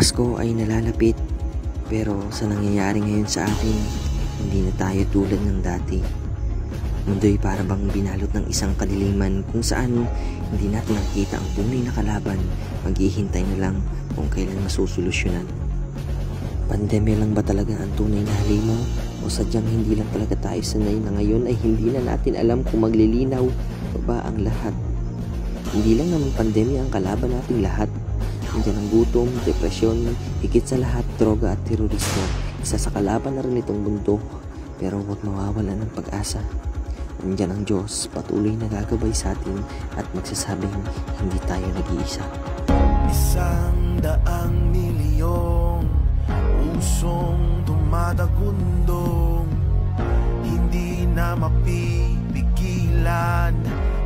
Pasko ay nalalapit, pero sa nangyayari ngayon sa atin, hindi na tayo tulad ng dati. Mundo'y para bang binalot ng isang kadiliman kung saan hindi natin nakita ang tunay na kalaban, maghihintay na lang kung kailan masusolusyonan. Pandemya lang ba talaga ang tunay na halimaw? O sadyang hindi lang talaga tayo sanay na ngayon ay hindi na natin alam kung maglilinaw o ba ang lahat? Hindi lang naman pandemya ang kalaban nating lahat. Nandiyan ang gutom, depresyon, higit sa lahat, droga at terorismo. Isa sa kalaban na rin itong mundo, pero huwag mawawalan ng pag-asa. Nandiyan ang Diyos, patuloy na gagabay sa atin at magsasabing hindi tayo nag-iisa. 100 milyong pusong dumadagundong, hindi na mapipigilan,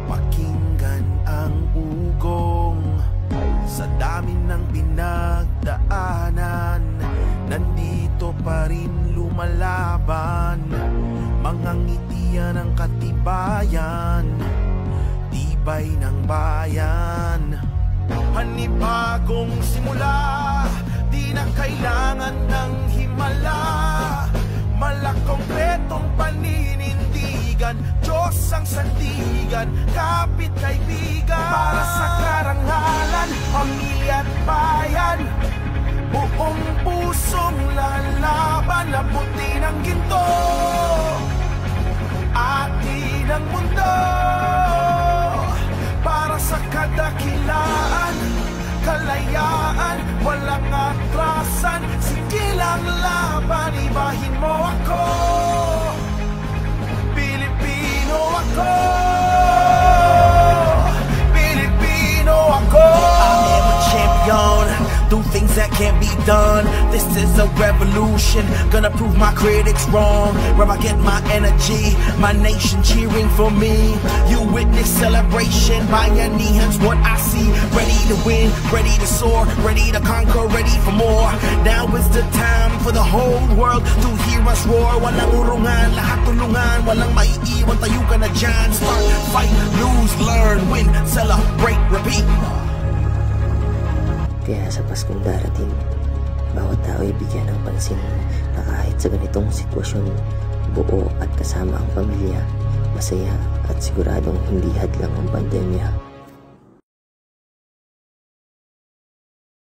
pakinggan ang ugong. Sa dami ng pinagdaanan, nandito pa rin lumalaban, mga ngitian ng katibayan, tibay ng bayan. Panibagong simula, di na kailangan ng himala, malakongkretong paninindigan, Diyos ang sandigan, kapit kaibigan. Para sa karangalan, pamilya at bayan, buong pusong lalaban, abutin ang ginto, atin ang mundo. Para sa kadakilaan, kalayaan, walang atrasan, sige lang laban, ibahin mo ako, Pilipino ako, Pilipino ako. I am a champion, do things that can't be done. This is a revolution, gonna prove my critics wrong. Where I get my energy, my nation cheering for me. You witness celebration, bayanihan's what I see. Ready to win, ready to soar, ready to conquer, ready for more. Now is the time for the whole world to hear us roar. Walang urungan, lahat tulungan, walang maiiwan, tayo ka na dyan. Start, fight, lose, learn, win, celebrate, repeat. Kaya sa Paskong darating, bawat tao ay bigyan ng pansin na kahit sa ganitong sitwasyon, buo at kasama ang pamilya, masaya at siguradong hindi hadlang ang pandemya.